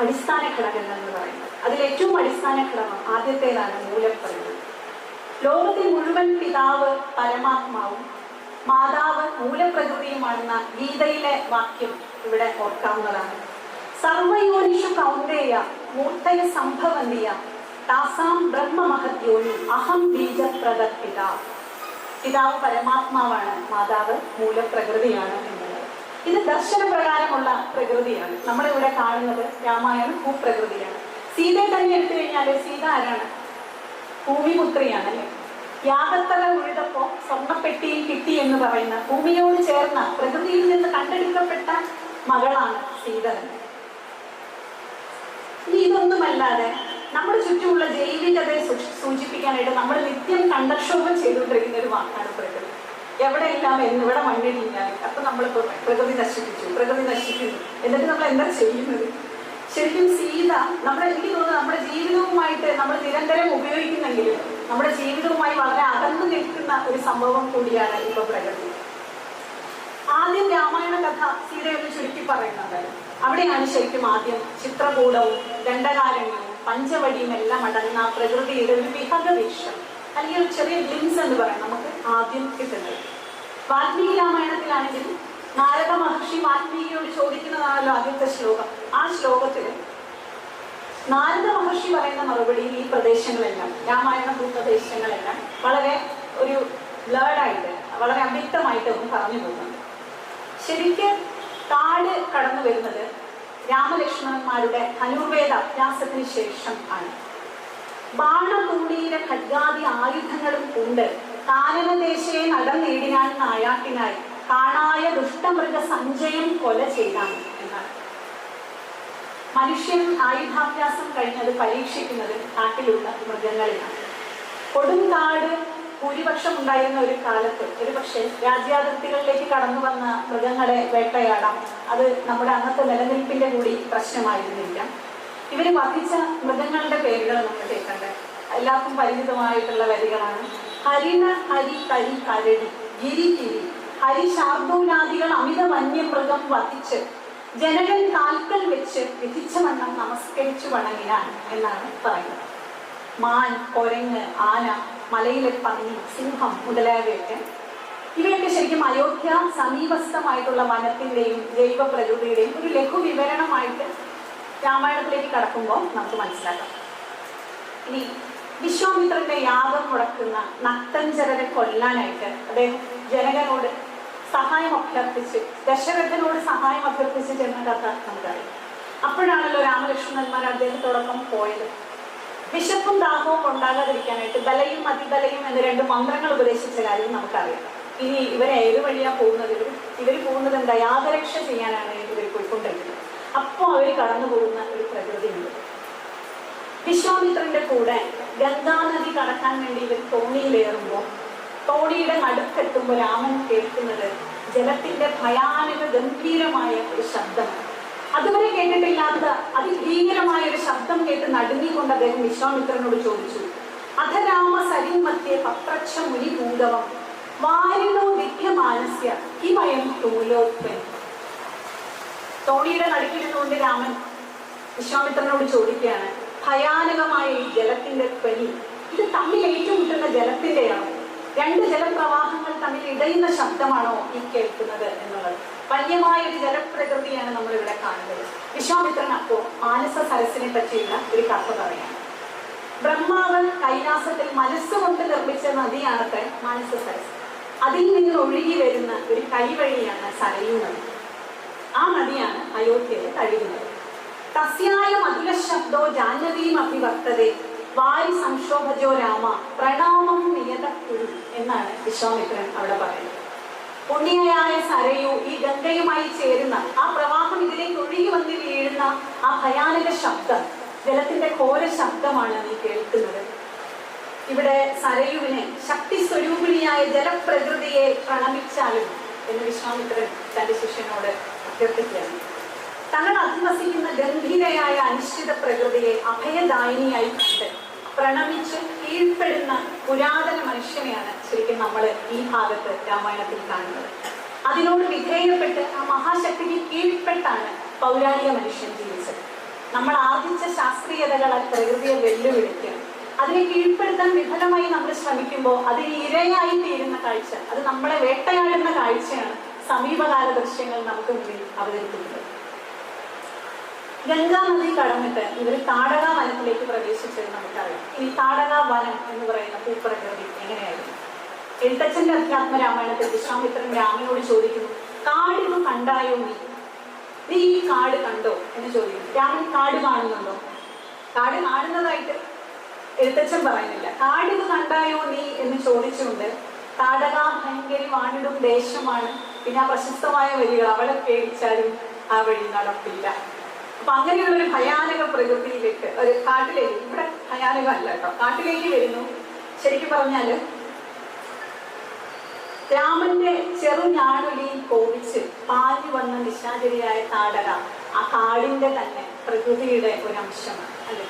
A: അടിസ്ഥാന ഘടകങ്ങൾ എന്ന് പറയുന്നത്. അതിലേറ്റവും അടിസ്ഥാന ഘടകം ആദ്യത്തേതാണ് മൂലപ്രകൃതി. ലോകത്തിൽ മുഴുവൻ പിതാവ് പരമാത്മാവും മാതാവ് മൂലപ്രകൃതിയുമാണെന്ന ഗീതയിലെ വാക്യം ഇവിടെ ഓർക്കാവുന്നതാണ്. സർവയോനിഷു കൗന്ദേയ മൂർത്തയ സംഭവന്തിയ താസാം ബ്രഹ്മമഹദ്യോനി അഹം ബീജപ്രദപിത. പിതാവ് പരമാത്മാവാണ്, മാതാവ് മൂലപ്രകൃതിയാണ് എന്നുള്ളത്. ഇത് ദർശനപ്രകാരമുള്ള പ്രകൃതിയാണ്. നമ്മളിവിടെ കാണുന്നത് രാമായണം ഭൂപ്രകൃതിയാണ്. സീതയെ തന്നെ എടുത്തു കഴിഞ്ഞാൽ സീത ആരാണ്? ഭൂമിപുത്രിയാണ്, അല്ലേ? യാഗത്തല ഉഴുതപ്പോ സ്വർണ്ണപ്പെട്ടിയിൽ കിട്ടി എന്ന് പറയുന്ന ഭൂമിയോട് ചേർന്ന പ്രകൃതിയിൽ നിന്ന് കണ്ടെടുക്കപ്പെട്ട മകളാണ് സീത തന്നെ. ഇനി ഇതൊന്നുമല്ലാതെ നമ്മുടെ ചുറ്റുമുള്ള ജൈവികതയെ സൂചിപ്പിക്കാനായിട്ട് നമ്മൾ നിത്യം കണ്ടക്ഷോഭം ചെയ്തുകൊണ്ടിരിക്കുന്ന ഒരു വാക്കാണ് പ്രകൃതി. എവിടെയെല്ലാം എന്നിവിടെ മണ്ണിടിഞ്ഞാൽ അപ്പൊ നമ്മൾ പ്രകൃതി നശിപ്പിച്ചു, പ്രകൃതി നശിക്കുന്നു, എന്നിട്ട് നമ്മൾ എന്താ ചെയ്യുന്നത്? ശരിക്കും സീത എനിക്ക് തോന്നുന്നു നമ്മുടെ ജീവിതവുമായിട്ട് നമ്മൾ നിരന്തരം ഉപയോഗിക്കുന്നെങ്കിലും നമ്മുടെ ജീവിതവുമായി വളരെ അകന്നു നിൽക്കുന്ന ഒരു സംഭവം കൂടിയാണ് ഇപ്പൊ പ്രകൃതി. ആദ്യം രാമായണ കഥ സീതയൊന്ന് ചുരുക്കി പറയുന്നുണ്ട്. അവിടെയാണ് ശരിക്കും ആദ്യം ചിത്രകൂടവും ദണ്ഡകാരണ്യവും പഞ്ചവടിയും എല്ലാം അടങ്ങുന്ന പ്രകൃതിയുടെ ഒരു വിഹക വീക്ഷണം അല്ലെങ്കിൽ ഒരു ചെറിയ ഗ്ലിംസ് എന്ന് പറയാം നമുക്ക് ആദ്യം കിട്ടുന്നത്. വാൽമീകി രാമായണത്തിലാണെങ്കിൽ നാരദ മഹർഷി വാൽമീകിയോട് ചോദിക്കുന്നതാണല്ലോ ആദ്യത്തെ ശ്ലോകം. ആ ശ്ലോകത്തില് നാരദ മഹർഷി പറയുന്ന മറുപടിയിൽ ഈ പ്രദേശങ്ങളെല്ലാം രാമായണ ഭൂപ്രദേശങ്ങളെല്ലാം വളരെ ഒരു ബ്ലേഡായിട്ട് വളരെ അവ്യക്തമായിട്ട് ഒന്ന് പറഞ്ഞു പോകുന്നുണ്ട്. ശരിക്കും കാട് കടന്നു വരുന്നത് രാമലക്ഷ്മണന്മാരുടെ ധനുർവേദ അഭ്യാസത്തിന് ശേഷം ആണ്. ബാണതൂണീര ഖഡ്ഗാദി ആയുധങ്ങളും കൊണ്ട് കാനനദേശയെ നടന്നേടിനാൻ നായാട്ടിനായി കാണായ ദുഷ്ടമൃഗ സഞ്ചയം കൊല ചെയ്താണ് എന്നാണ്. മനുഷ്യൻ ആയുധാഭ്യാസം കഴിഞ്ഞത് പരീക്ഷിക്കുന്നത് കാട്ടിലുള്ള മൃഗങ്ങളിലാണ്. കൊടുങ്കാട് ഭൂരിപക്ഷം ഉണ്ടായിരുന്ന ഒരു കാലത്ത് ഒരു പക്ഷേ രാജ്യാതിർത്തികളിലേക്ക് കടന്നു വന്ന മൃഗങ്ങളെ വേട്ടയാടാം. അത് നമ്മുടെ അന്നത്തെ നിലനിൽപ്പിന്റെ കൂടി പ്രശ്നമായിരുന്നില്ല. ഇവര് വധിച്ച മൃഗങ്ങളുടെ പേരുകൾ നമ്മൾ കേൾക്കണ്ടേ? എല്ലാവർക്കും പരിചിതമായിട്ടുള്ള വരികളാണ്. ഹരിണ, ഹരി, കരി, കരടി, ഗിരി, കിരി, ഹരി ശാർദൂലാദികൾ അമിത വന്യമൃഗം വധിച്ച് ജനകൻ കാൽക്കൽ വെച്ച് വിധിച്ച വണ്ണം നമസ്കരിച്ചു വണങ്ങിനാൻ എന്നാണ് പറയുന്നത്. മാൻ, കൊരങ്ങ്, ആന, മലയിലെ പന്നി, സിംഹം മുതലായവയൊക്കെ ഇവയൊക്കെ ശരിക്കും അയോധ്യ സമീപസ്ഥമായിട്ടുള്ള വനത്തിന്റെയും ജൈവ പ്രകൃതിയുടെയും ഒരു ലഘു വിവരണമായിട്ട് രാമായണത്തിലേക്ക് കടക്കുമ്പോൾ നമുക്ക് മനസ്സിലാക്കാം. ഇനി വിശ്വാമിത്രന്റെ യാഗം മുടക്കുന്ന നക്തഞ്ചരരെ കൊല്ലാനായിട്ട് അദ്ദേഹം ജനകനോട് സഹായം അഭ്യർത്ഥിച്ച് ദശരഥനോട് സഹായം അഭ്യർത്ഥിച്ച് ചെന്ന കഥ നമുക്കറിയാം. അപ്പോഴാണല്ലോ രാമലക്ഷ്മണന്മാർ അദ്ദേഹത്തോടൊപ്പം പോയത്. വിശപ്പും ദാഹവും ഉണ്ടാകാതിരിക്കാനായിട്ട് ബലയും അതിബലയും എന്ന രണ്ട് മന്ത്രങ്ങൾ ഉപദേശിച്ച കാര്യം നമുക്കറിയാം. ഇനി ഇവരെ ഏത് വഴിയാ പോകുന്നത്? ഇവർ പോകുന്നത് എന്താ? യാഗരക്ഷ ചെയ്യാനാണ് ഇവർ പോയിക്കൊണ്ടിരിക്കുന്നത്. അപ്പോൾ അവർ കടന്നു പോകുന്ന ഒരു പ്രകൃതിയുണ്ട്. വിശ്വാമിത്രന്റെ കൂടെ ഗംഗാനദി കടക്കാൻ വേണ്ടി ഇവർ തോണിയിലേറുമ്പോൾ തോണിയുടെ നടുക്കെത്തുമ്പോൾ രാമൻ കേൾക്കുന്നത് ജലത്തിന്റെ ഭയാനക ഗംഭീരമായ ഒരു ശബ്ദമാണ്. അതുവരെ കേട്ടിട്ടില്ലാത്ത അതിഭീകരമായ ഒരു ശബ്ദം കേട്ട് നടുങ്ങിക്കൊണ്ട് അദ്ദേഹം വിശ്വാമിത്രനോട് ചോദിച്ചു, അധ രാമ സരിമധ്യേ പത്രക്ഷ മുനി പൂങ്കവം വാരിണോ വിദ്യമാനസ്യ കിമയം തൂലോത്പൻ. തോണിയുടെ നടുക്കിരുന്നുകൊണ്ട് രാമൻ വിശ്വാമിത്രനോട് ചോദിക്കുകയാണ്, ഭയാനകമായ ഈ ജലത്തിന്റെ ധ്വനി ഇത് തമ്മിൽ ഏറ്റുമുട്ടുന്ന ജലത്തിന്റെയാണോ? രണ്ട് ജലപ്രവാഹങ്ങൾ തമ്മിൽ ഇടയുന്ന ശബ്ദമാണോ ഈ കേൾക്കുന്നത് എന്നുള്ളത്? വന്യമായ ഒരു ജലപ്രകൃതിയാണ് നമ്മൾ ഇവിടെ കാണുന്നത്. വിശ്വാമിത്രൻ അപ്പോ മാനസ സരസിനെ പറ്റിയുള്ള ഒരു കഥ പറയാണ്. ബ്രഹ്മാവ് കൈലാസത്തിൽ മനസ്സുകൊണ്ട് നിർമ്മിച്ച നദിയാണത്രേ മാനസ സരസ്. അതിൽ നിന്ന് ഒഴുകി വരുന്ന ഒരു കൈവഴിയാണ് സരയൂ നദി. ആ നദിയാണ് അയോധ്യയിൽ കഴുകുന്നത്. തസ്യായ മധുര ശബ്ദോ ജാഹ്നവീം അഭിവർത്തതേ വാരി സംക്ഷോഭജോ രാമ പ്രണാമം നിയതക്കുരു എന്നാണ് വിശ്വാമിത്രൻ അവിടെ പറയുന്നത്. പുണ്യയായ സരയു ഈ ഗംഗയുമായി ചേരുന്ന ആ പ്രവാഹം ഇതിലേക്ക് ഒഴുകി വന്ന് വീഴുന്ന ആ ഭയാനക ശബ്ദം, ജലത്തിന്റെ ഘോര ശബ്ദമാണ് നീ കേൾക്കുന്നത്. ഇവിടെ സരയുവിനെ ശക്തി സ്വരൂപിണിയായ ജലപ്രകൃതിയെ പ്രണമിച്ചാലും എന്ന് വിശ്വാമിത്രൻ തന്റെ ശിഷ്യനോട് അഭ്യർത്ഥിക്കുകയാണ്. തങ്ങൾ അധിവസിക്കുന്ന ഗംഭീരയായ അനിശ്ചിത പ്രകൃതിയെ അഭയദായിനിയായി കണ്ട് പ്രണമിച്ച് കീഴ്പ്പെടുന്ന പുരാതന മനുഷ്യനെയാണ് ശരിക്കും നമ്മൾ ഈ ഭാഗത്ത് രാമായണത്തിൽ കാണുന്നത്. അതിനോട് വിധേയപ്പെട്ട് ആ മഹാശക്തിക്ക് കീഴ്പ്പെട്ടാണ് പൗരാണിക മനുഷ്യൻ ജീവിച്ചത്. നമ്മൾ ആർജിച്ച ശാസ്ത്രീയതകളാൽ പ്രകൃതിയെ വെല്ലുവിളിക്കുക, അതിനെ കീഴ്പ്പെടുത്താൻ വിഫലമായി നമ്മൾ ശ്രമിക്കുമ്പോൾ അതിന് ഇരയായി തീരുന്ന കാഴ്ച, അത് നമ്മളെ വേട്ടയാടുന്ന കാഴ്ചയാണ് സമീപകാല ദൃശ്യങ്ങൾ നമുക്ക് മുന്നിൽ അവതരിപ്പിക്കുന്നത്. ഗംഗാ നദി കടന്നിട്ട് ഇവർ താടക വനത്തിലേക്ക് പ്രവേശിച്ചത് നമുക്കറിയാം. ഇനി താടക വനം എന്ന് പറയുന്ന ഭൂപ്രകൃതി എങ്ങനെയായിരുന്നു? എഴുത്തച്ഛന്റെ അധ്യാത്മരാമായണത്തിൽ വിശ്വാമിത്രൻ രാമനോട് ചോദിക്കുന്നു, കാടിന് കണ്ടായോ നീ ഈ കാട് കണ്ടോ എന്ന് ചോദിക്കുന്നു. രാമൻ കാട് കാണുന്നുണ്ടോ? കാട് കാണുന്നതായിട്ട് എഴുത്തച്ഛൻ പറയുന്നില്ല. കാടിത് കണ്ടായോ നീ എന്ന് ചോദിച്ചുകൊണ്ട് താടക ഭയങ്കരി വാണിടും ദേശമാണ്. പിന്നെ ആ പ്രശസ്തമായ വരികൾ, അവളെ പേടിച്ചാലും ആ വഴി നടപ്പില്ല. അപ്പൊ അങ്ങനെയുള്ളൊരു ഭയാനക പ്രകൃതിയിലേക്ക്, ഒരു കാട്ടിലേക്ക്, ഇവിടെ ഭയാനകമല്ല കേട്ടോ, കാട്ടിലേക്ക് വരുന്നു. ശരിക്കും പറഞ്ഞാല് രാമന്റെ ചെറുഞാണൊലിയിൽ കോപിച്ച് പാഞ്ഞു വന്ന നിശാചരിയായ താടക ആ കാടിന്റെ തന്നെ പ്രകൃതിയുടെ ഒരു അംശമാണ് അല്ലെ.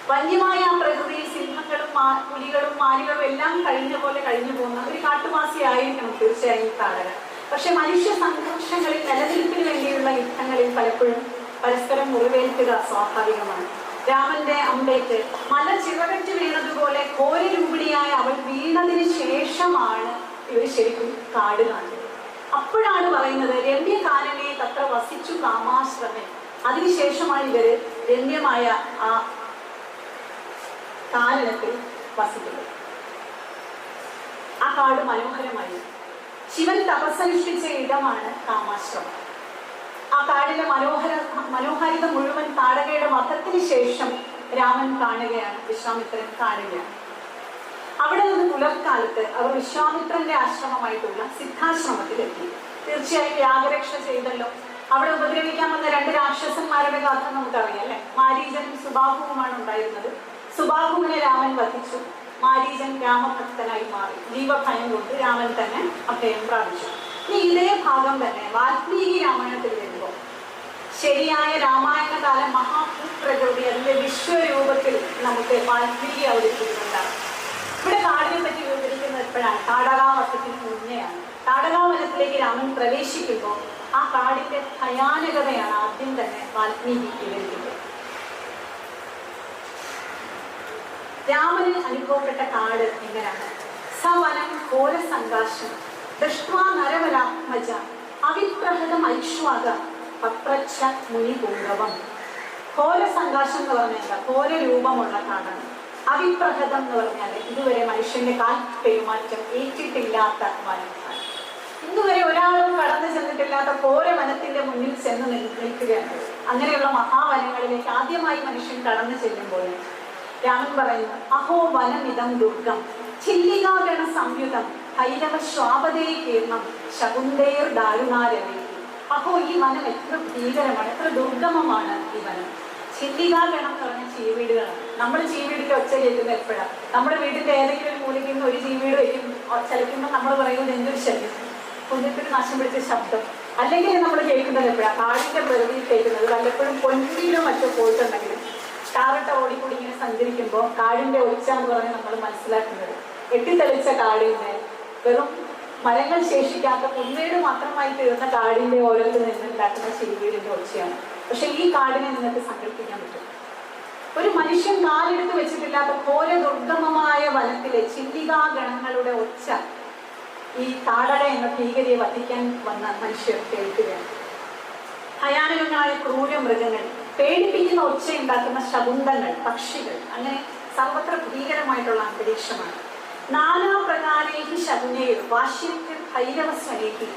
A: വന്യമായ ആ പ്രകൃതിയിൽ സിംഹങ്ങളും പുലികളും മാനുകളും എല്ലാം കഴിഞ്ഞ പോലെ കഴിഞ്ഞു പോകുന്ന ഒരു കാട്ടുവാസിയായിരിക്കണം തീർച്ചയായും താടക. പക്ഷെ മനുഷ്യ സംഘർഷങ്ങളിൽ നിലനിൽപ്പിന് വേണ്ടിയുള്ള യുദ്ധങ്ങളിൽ പലപ്പോഴും പരസ്പരം മുറിവേൽക്കുക സ്വാഭാവികമാണ്. രാമന്റെ അമ്പേറ്റ് മല ചിറകറ്റ് വീണതുപോലെ ഘോരരൂപിണിയായ അവൾ വീണതിന് ശേഷമാണ് ഇവർ ശരിക്കും കാട് കാണുന്നത്. അപ്പോഴാണ് പറയുന്നത് രമ്യകാനനെ തത്ര വസിച്ചു കാമാശ്രമൻ. അതിനുശേഷമാണ് ഇവര് രമ്യമായ ആ കാനനത്തിൽ വസിക്കുന്നത്. ആ കാട് മനോഹരമായി. ശിവൻ തപസ്സനുഷ്ഠിച്ച ഇടമാണ് കാമാശ്രമം. ആ കാടിന്റെ മനോഹാരിത മുഴുവൻ താടകയുടെ വധത്തിന് ശേഷം രാമൻ കാണുകയാണ്, വിശ്വാമിത്രൻ കാണുകയാണ്. അവിടെ നിന്ന് പുലർക്കാലത്ത് അവർ വിശ്വാമിത്രന്റെ ആശ്രമമായിട്ടുള്ള സിദ്ധാശ്രമത്തിലെത്തി. തീർച്ചയായും യാഗരക്ഷ ചെയ്തല്ലോ. അവിടെ ഉപദ്രവിക്കാൻ വന്ന 2 രാക്ഷസന്മാരുടെ കഥ നമുക്കറിയാം അല്ലെ. മാരീചനും സുബാഹുവുമാണ് ഉണ്ടായിരുന്നത്. സുബാഹുവിനെ രാമൻ വധിച്ചു. മാരീചൻ രാമഭക്തനായി മാറി. ജീവഭയം കൊണ്ട് രാമൻ തന്നെ അഭയം പ്രാപിച്ചു. ഇനി ഇതേ ഭാഗം തന്നെ വാൽമീകി രാമായണത്തിൽ വരുമ്പോൾ ശരിയായ രാമായണ കാലം മഹാഭൂപ്രകൃതി അതിന്റെ വിശ്വരൂപത്തിൽ നമുക്ക് വാൽമീകി അവതരിപ്പിക്കുന്നുണ്ടാണ്. ഇവിടെ കാടിനെ പറ്റി വിവരിക്കുന്നത് എപ്പോഴാണ്? താടകാവനത്തിന് മുന്നെയാണ്. താടകാവനത്തിലേക്ക് രാമൻ പ്രവേശിക്കുമ്പോൾ ആ കാടിന്റെ ഭയാനകതയാണ് ആദ്യം തന്നെ വാൽമീകി വിവരിക്കുന്നത്. രാമന് അനുഭവപ്പെട്ട കാട് എങ്ങനെയാണ്? സവനം ഘോര സംഘാഷം ദൃഷ്ട്വാ നരവരാത്മജ അവിപ്രഹതം ഐശ്വാക പത്രച്ഛ മുനിപൂർവം. ഘോര സംഘാഷം എന്ന് പറഞ്ഞാൽ എന്താ? ഘോര രൂപമുള്ള കാടാണ്. അവിപ്രഹതം എന്ന് പറഞ്ഞാൽ ഇതുവരെ മനുഷ്യന്റെ കാൽ പെരുമാറ്റം ഏറ്റിട്ടില്ലാത്ത വനമാണ്. ഇന്നുവരെ ഒരാളും കടന്നു ചെന്നിട്ടില്ലാത്ത ഘോര വനത്തിന്റെ മുന്നിൽ ചെന്ന് നിൽക്കുകയാണ്. അങ്ങനെയുള്ള മഹാവനങ്ങളിലേക്ക് ആദ്യമായി മനുഷ്യൻ കടന്നു ചെല്ലുമ്പോൾ രാമൻ പറയുന്നു, അഹോ വനമിതം ദുർഗം ചില്ലികാഗണ സംയുതം ഭൈരവ ശ്വാപതേ കീർണം ശകുന്തേർ ദാരുണാരവേ. അഹോ, ഈ വനം എത്ര ഭീകരമാണ്, എത്ര ദുർഗമമാണ് ഈ വനം. ചില്ലികാഗണം എന്ന് പറഞ്ഞ ചീവീടുകളാണ്. നമ്മൾ ചീവീടിന്റെ ഒച്ച കേൾക്കുന്നത് എപ്പോഴാണ്? നമ്മുടെ വീടിന്റെ ഏതെങ്കിലും ഒരു മൂലയ്ക്ക് നിന്ന് ഒരു ചീവീട് വയ്ക്കും ചലിക്കുമ്പോൾ നമ്മൾ പറയുന്നത് എന്തൊരു ശല്യം, കുഞ്ഞിപ്പിന് നാശം പിടിച്ച ശബ്ദം. അല്ലെങ്കിൽ നമ്മൾ കേൾക്കുന്നത് എപ്പോഴാണ്? കാടിന്റെ പ്രകൃതിയിൽ കേൾക്കുന്നത്. വല്ലപ്പോഴും പൊൻവീലോ മറ്റോ പോയിട്ടുണ്ടെങ്കിലും കാറിട്ട ഓടിക്കൂടി ഇങ്ങനെ സഞ്ചരിക്കുമ്പോൾ കാടിന്റെ ഒച്ച എന്ന് പറഞ്ഞ് നമ്മൾ മനസ്സിലാക്കുന്നത് എട്ടിത്തെളിച്ച കാടിന്റെ വെറും മരങ്ങൾ ശേഷിക്കാത്ത പുൽമേട് മാത്രമായി തീർന്ന കാടിന്റെ ഓരത്ത് നിന്നുണ്ടാക്കുന്ന ചെടിവീടിന്റെ ഒച്ചയാണ്. പക്ഷെ ഈ കാടിനെ നിങ്ങൾക്ക് സങ്കല്പിക്കാൻ പറ്റും. ഒരു മനുഷ്യൻ കാലെടുത്ത് വെച്ചിട്ടില്ലാത്ത ഘോര ദുർഗമമായ വനത്തിലെ ചില്ലികാഗണങ്ങളുടെ ഒച്ച ഈ താടക എന്ന ഭീകരിയെ വധിക്കാൻ വന്ന മനുഷ്യർ കേൾക്കുകയാണ്. ഭയാനകങ്ങളായ ക്രൂര മൃഗങ്ങൾ, പേടിപ്പിക്കുന്ന ഒച്ചയുണ്ടാക്കുന്ന ശകുന്തങ്ങൾ, പക്ഷികൾ, അങ്ങനെ സർവത്ര ഭീകരമായിട്ടുള്ള അന്തരീക്ഷമാണ്. നാനാപ്രകാരേഹി ശകുനേർ വാശ്യത്തിൽ ഭൈരവസ്വനേഹി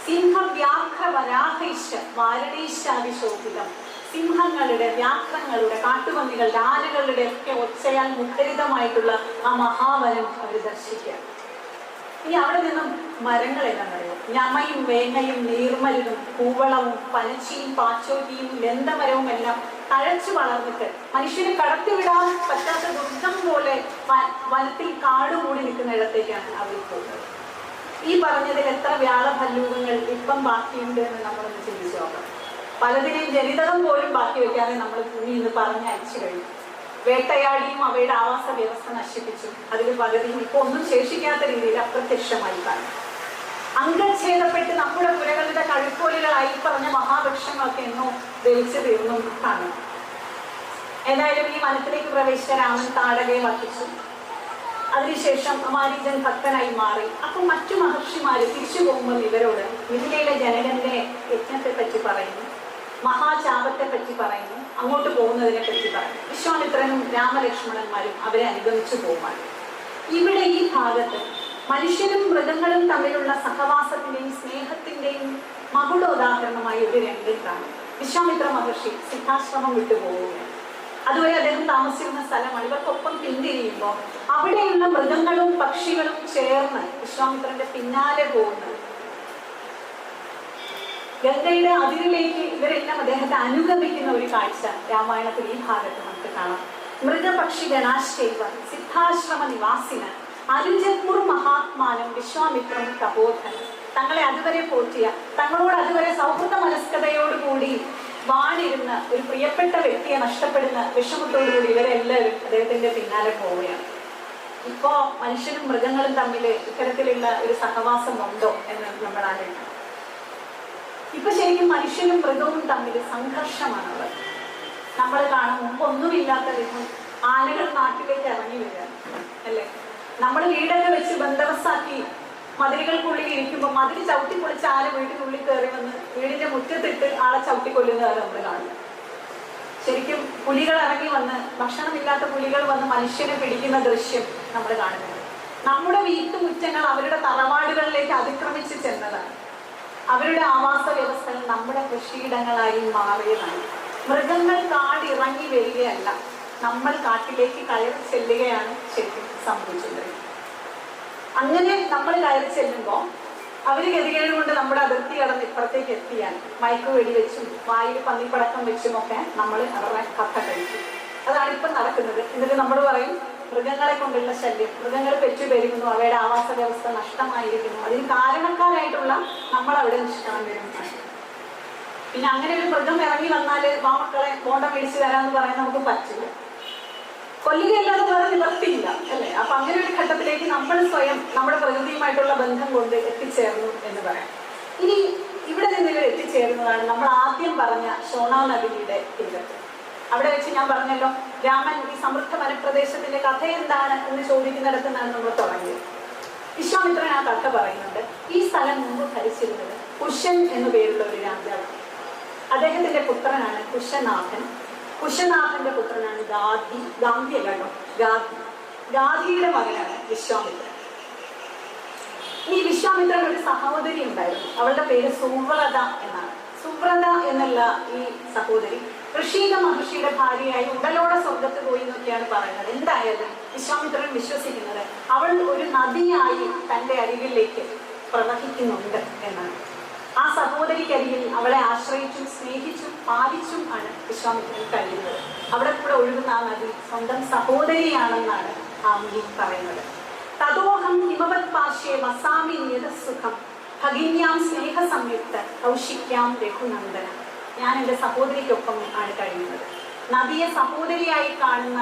A: സിംഹവ്യാഘ്ര വരാഹൈശ്ച വാരണേശ്ചാദിശോഭിതം. സിംഹങ്ങളുടെ, വ്യാഘ്രങ്ങളുടെ, കാട്ടുപന്നികളുടെ, ആനകളുടെ ഒക്കെ ഒച്ചയാൽ മുഖരിതമായിട്ടുള്ള ആ മഹാവനം അവർ ദർശിക്കുക. ഇനി അവിടെ നിന്നും മരങ്ങൾ ഏതാണെന്നറിയോ? ഞമയും വേങ്ങയും നീർമരുന്നും കൂവളവും പനച്ചിയും പാച്ചോറ്റിയും ലന്തമരവും എല്ലാം തഴച്ചു വളർന്നിട്ട് മനുഷ്യനെ കടത്തിവിടാൻ പറ്റാത്ത ദുർഗം പോലെ വനത്തിൽ കാടുകൂടി നിൽക്കുന്ന ഇടത്തേക്കാണ് അവർ പോകുന്നത്. ഈ പറഞ്ഞതിൽ എത്ര വ്യാളഭല്ലൂകങ്ങൾ ഇപ്പം ബാക്കിയുണ്ട് എന്ന് നമ്മളൊന്ന് ചിന്തിച്ചു നോക്കാം. പലതിനെയും ജനിതകം പോലും ബാക്കി വെക്കാതെ നമ്മൾ ഭൂമി ഇന്ന് പറഞ്ഞയച്ചു കഴിഞ്ഞു. വേട്ടയാടിയും അവയുടെ ആവാസ വ്യവസ്ഥ നശിപ്പിച്ചു. അതിൽ പകുതിയും ഇപ്പോൾ ഒന്നും ശേഷിക്കാത്ത രീതിയിൽ അപ്രത്യക്ഷമായി കാണും. അംഗച്ഛേദപ്പെട്ട് നമ്മുടെ പുരകളുടെ കഴുക്കോലുകളായി പറഞ്ഞ മഹാവൃക്ഷങ്ങളൊക്കെ എന്നോ ദഹിച്ചു തീർന്നു കാണും. ഏതായാലും ഈ വനത്തിലേക്ക് പ്രവേശിച്ച രാമൻ താടകയെ വധിച്ചു. അതിനുശേഷം മാരീചൻ ഭക്തനായി മാറി. അപ്പം മറ്റു മഹർഷിമാര് തിരിച്ചു പോകുമ്പോൾ ഇവരോട് മിഥിലയിലെ ജനകന്റെ യജ്ഞത്തെ പറ്റി പറയുന്നു, മഹാചാപത്തെ പറ്റി പറയുന്നു, അങ്ങോട്ട് പോകുന്നതിനെ പറ്റി പറയുന്നു. വിശ്വാമിത്രനും രാമലക്ഷ്മണന്മാരും അവരെ അനുഗമിച്ചു പോകുവാണ്. ഇവിടെ ഈ ഭാഗത്ത് മനുഷ്യരും മൃഗങ്ങളും തമ്മിലുള്ള സഹവാസത്തിന്റെയും സ്നേഹത്തിന്റെയും മകുടോദാഹരണമായ ഒരു രംഗം കാണും. വിശ്വാമിത്ര മഹർഷി സിദ്ധാശ്രമം വിട്ടുപോവുകയാണ്. അതുവരെ അദ്ദേഹം താമസിച്ചിരുന്ന സ്ഥലമാണ്. ഇവർക്കൊപ്പം പിന്തിരിയുമ്പോൾ അവിടെയുള്ള മൃഗങ്ങളും പക്ഷികളും ചേർന്ന് വിശ്വാമിത്രന്റെ പിന്നാലെ പോകുന്നത്. ഗംഗയുടെ അതിരിലേക്ക് ഇവരെല്ലാം അദ്ദേഹത്തെ അനുഗമിക്കുന്ന ഒരു കാഴ്ച രാമായണത്തിൽ ഈ ഭാഗത്ത് നമുക്ക് കാണാം. മൃഗപക്ഷി ഗണാശ്ചൈവ സിദ്ധാശ്രമ നിവാസിന അനുജന്മുർ മഹാത്മാനം വിശ്വാമിത്രം തപോധൻ. തങ്ങളെ അതുവരെ പോറ്റിയ, തങ്ങളോട് അതുവരെ സൗഹൃദ മനസ്കതയോടുകൂടി വാണിരുന്ന ഒരു പ്രിയപ്പെട്ട വ്യക്തിയെ നഷ്ടപ്പെടുന്ന വിഷമത്തോടുകൂടി ഇവരെല്ലാവരും അദ്ദേഹത്തിന്റെ പിന്നാലെ പോവുകയാണ്. ഇപ്പോ മനുഷ്യനും മൃഗങ്ങളും തമ്മിൽ ഇത്തരത്തിലുള്ള ഒരു സഹവാസം ഉണ്ടോ എന്ന് നമ്മൾ ആലോചിക്കണം. ഇപ്പൊ ശരിക്കും മനുഷ്യനും മൃഗവും തമ്മിൽ സംഘർഷമാണുള്ളത്. നമ്മൾ കാണും മുമ്പ് ഒന്നുമില്ലാത്ത വിധം ആനകൾ നാട്ടിലേക്ക് ഇറങ്ങി വരികയാണ് അല്ലേ. നമ്മൾ വീടൊക്കെ വെച്ച് ബന്ദവസാക്കി മതിലുകൾക്കുള്ളിൽ ഇരിക്കുമ്പോൾ മതിൽ ചവിട്ടി പൊളിച്ച് ആന വീടിനുള്ളിൽ കയറി വന്ന് വീടിന്റെ മുറ്റത്തിട്ട് ആളെ ചവിട്ടിക്കൊല്ലുന്നതാണ് നമ്മൾ കാണുന്നത്. ശരിക്കും പുലികൾ ഇറങ്ങി വന്ന്, ഭക്ഷണമില്ലാത്ത പുലികൾ വന്ന് മനുഷ്യനെ പിടിക്കുന്ന ദൃശ്യം നമ്മൾ കാണുന്നത്. നമ്മുടെ വീട്ടുമുറ്റങ്ങൾ അവരുടെ തറവാടുകളിലേക്ക് അതിക്രമിച്ച് ചെന്നതാണ്. അവരുടെ ആവാസ വ്യവസ്ഥകൾ നമ്മുടെ കൃഷിയിടങ്ങളായി മാറിയതാണ്. മൃഗങ്ങൾ കാടിറങ്ങി വരികയല്ല, നമ്മൾ കാട്ടിലേക്ക് കയറി ചെല്ലുകയാണ് ശരിക്കും സംഭവിച്ചത്. അങ്ങനെ നമ്മൾ കയറി ചെല്ലുമ്പോൾ അവര് ഗതികേട് കൊണ്ട് നമ്മുടെ അതിർത്തി കടന്ന് ഇപ്പുറത്തേക്ക് എത്തിയാൽ മയക്ക് വെടിവെച്ചും വായിൽ പന്നിപ്പടക്കം വെച്ചും ഒക്കെ നമ്മൾ അവരുടെ കഥ കഴിക്കും. അതാണ് ഇപ്പം നടക്കുന്നത്. എന്നിട്ട് നമ്മൾ പറയും മൃഗങ്ങളെ കൊണ്ടുള്ള ശല്യം, മൃഗങ്ങൾ പെറ്റുപെരുകുന്നു, അവയുടെ ആവാസ വ്യവസ്ഥ നഷ്ടമായിരിക്കുന്നു, അതിന് കാരണക്കാരായിട്ടുള്ള നമ്മൾ അവിടെ നിഷ്കണം വരുന്നതാണ്. പിന്നെ അങ്ങനെ ഒരു മൃഗം ഇറങ്ങി വന്നാൽ മക്കളെ ബോണ്ട മേടിച്ച് തരാമെന്ന് പറയാൻ നമുക്ക് പറ്റില്ല. കൊല്ലുകയല്ലാതെ വേറെ നിവർത്തിയില്ല അല്ലേ. അപ്പൊ അങ്ങനെ ഒരു ഘട്ടത്തിലേക്ക് നമ്മൾ സ്വയം നമ്മുടെ പ്രകൃതിയുമായിട്ടുള്ള ബന്ധം കൊണ്ട് എത്തിച്ചേർന്നു എന്ന് പറയാം. ഇനി ഇവിടെ നിന്ന് ഇവർ എത്തിച്ചേരുന്നതാണ് നമ്മൾ ആദ്യം പറഞ്ഞ ഷോണ നദിയുടെ തീരത്ത്. അവിടെ വെച്ച് ഞാൻ പറഞ്ഞല്ലോ, രാമൻ ഈ സമൃദ്ധ വനപ്രദേശത്തിന്റെ കഥ എന്താണ് എന്ന് ചോദിക്കുന്നിടത്ത് നിന്നാണ് നമ്മൾ തുടങ്ങിയത്. വിശ്വാമിത്രൻ ആ കഥ പറയുന്നുണ്ട്. ഈ സ്ഥലം മുമ്പ് ഭരിച്ചിരുന്നത് കുശൻ എന്നു പേരുള്ള ഒരു രാജാവ്. അദ്ദേഹത്തിന്റെ പുത്രനാണ് കുശനാഥൻ. കുശനാഥന്റെ പുത്രനാണ് ഗാന്ധിയുടെ മകനാണ് വിശ്വാമിത്രൻ. ഈ വിശ്വാമിത്രൻ ഒരു സഹോദരി ഉണ്ടായിരുന്നു. അവളുടെ പേര് സുവ്രത എന്നാണ്. സുവ്രത എന്നുള്ള ഈ സഹോദരി ഋഷീക മഹർഷിയുടെ ഭാര്യയായി ഉടലോടെ സ്വർഗത്ത് പോയി എന്നൊക്കെയാണ് പറയുന്നത്. എന്തായാലും വിശ്വാമിത്രൻ വിശ്വസിക്കുന്നത് അവൾ ഒരു നദിയായി തന്റെ അരികിലേക്ക് പ്രവഹിക്കുന്നുണ്ട് എന്നാണ്. ആ സഹോദരിക്കരികിൽ അവളെ ആശ്രയിച്ചും സ്നേഹിച്ചും പാലിച്ചും ആണ് വിശ്വാമിത്രൻ കഴിയുന്നത്. അവിടെ കൂടെ ഒഴുകുന്ന ആ നദി സ്വന്തം സഹോദരിയാണെന്നാണ് ആ മുനി പറയുന്നത്. തദോഹം ഹിമവത് പാശ്യേ വസാമി നിയതസുഖം ഭഗിന്യാം സ്നേഹ സംയുക്ത കൗശിക്യാം രഘുനന്ദന. ഞാൻ എൻ്റെ സഹോദരിക്കൊപ്പം ആണ് കഴിയുന്നത്. നദിയെ സഹോദരിയായി കാണുന്ന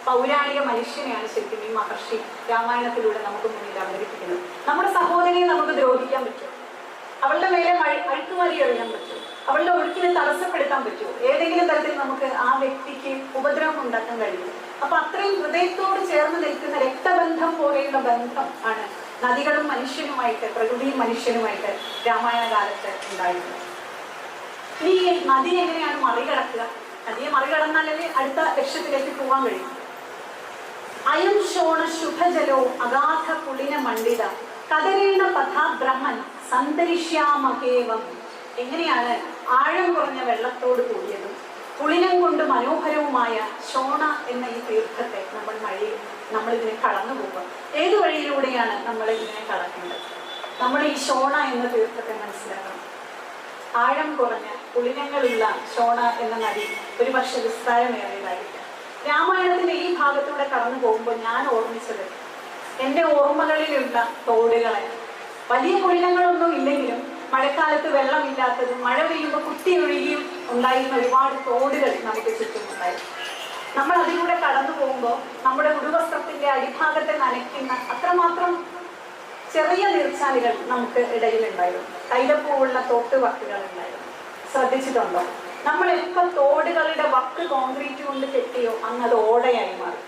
A: പൗരാണിക മനുഷ്യനെയാണ് ശരിക്കും ഈ മഹർഷി രാമായണത്തിലൂടെ നമുക്ക് മുന്നിൽ അവതരിപ്പിക്കുന്നത്. നമ്മുടെ സഹോദരിയെ നമുക്ക് ദ്രോഹിക്കാൻ പറ്റും, അവളുടെ മേലെ അഴുക്കുമാരി എറിയാൻ പറ്റും, അവളുടെ ഒഴുക്കിനെ തടസ്സപ്പെടുത്താൻ പറ്റുമോ? ഏതെങ്കിലും തരത്തിൽ നമുക്ക് ആ വ്യക്തിക്ക് ഉപദ്രവം ഉണ്ടാക്കാൻ കഴിയും. അപ്പൊ അത്രയും ഹൃദയത്തോട് ചേർന്ന് നിൽക്കുന്ന രക്തബന്ധം പോലെയുള്ള ബന്ധം ആണ് നദികളും മനുഷ്യനുമായിട്ട്, പ്രകൃതിയും മനുഷ്യനുമായിട്ട് രാമായണ കാലത്ത് ഉണ്ടായിരുന്നത്. ഇനി നദി എങ്ങനെയാണ് മറികടക്കുക? നദിയെ മറികടന്നാലേ അടുത്ത ലക്ഷ്യത്തിലേക്ക് പോകാൻ കഴിയും. അയം ശോണ ശുഭജലോ അഗാധ പുളിന മണ്ഡിത കദരീണ പഥാ ബ്രഹ്മൻ സന്തരിഷ്യാമകേവം. എങ്ങനെയാണ് ആഴം കുറഞ്ഞ വെള്ളത്തോട് കൂടിയതും പുളിനം കൊണ്ട് മനോഹരവുമായ ശോണ എന്ന ഈ തീർത്ഥത്തെ നമ്മൾ ഇതിനെ കടന്നു പോകുക? ഏതു വഴിയിലൂടെയാണ് നമ്മൾ ഇതിനെ കടക്കേണ്ടത്? നമ്മൾ ഈ ശോണ എന്ന തീർത്ഥത്തെ മനസ്സിലാക്കണം. ആഴം കുറഞ്ഞ പുളിനങ്ങളുള്ള ശോണ എന്ന നദി ഒരു പക്ഷെ വിസ്താരമേറിയതായിരിക്കും. രാമായണത്തിന്റെ ഈ ഭാഗത്തൂടെ കടന്നു പോകുമ്പോൾ ഞാൻ ഓർമ്മിച്ചത് എൻ്റെ ഓർമ്മകളിലുള്ള തോടുകളെ. വലിയ പുളിനങ്ങളൊന്നും ഇല്ലെങ്കിലും മഴക്കാലത്ത് വെള്ളമില്ലാത്തതും മഴ പെയ്യുമ്പോൾ കുത്തി ഒഴുകിയും ഉണ്ടായിരുന്ന ഒരുപാട് തോടുകൾ നമുക്ക് ചുറ്റുമുണ്ടായിരുന്നു. നമ്മൾ അതിലൂടെ കടന്നു പോകുമ്പോൾ നമ്മുടെ ഉടുവസ്ത്രത്തിന്റെ അടിഭാഗത്തെ നനയ്ക്കുന്ന അത്രമാത്രം ചെറിയ നീർച്ചാലുകൾ നമുക്ക് ഇടയിലുണ്ടായിരുന്നു. തൈലപ്പൂവുള്ള തോട്ടുവക്കുകൾ ഉണ്ടായിരുന്നു. ശ്രദ്ധിച്ചിട്ടുണ്ടോ? നമ്മൾ എപ്പോൾ തോടുകളുടെ വക്ക് കോൺക്രീറ്റ് കൊണ്ട് കെട്ടിയോ അന്ന് അത് ഓടയായി മാറി.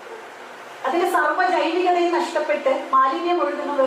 A: അതിന്റെ സർവ്വ ജൈവികതയും നഷ്ടപ്പെട്ട് മാലിന്യം ഒഴുകുന്നത്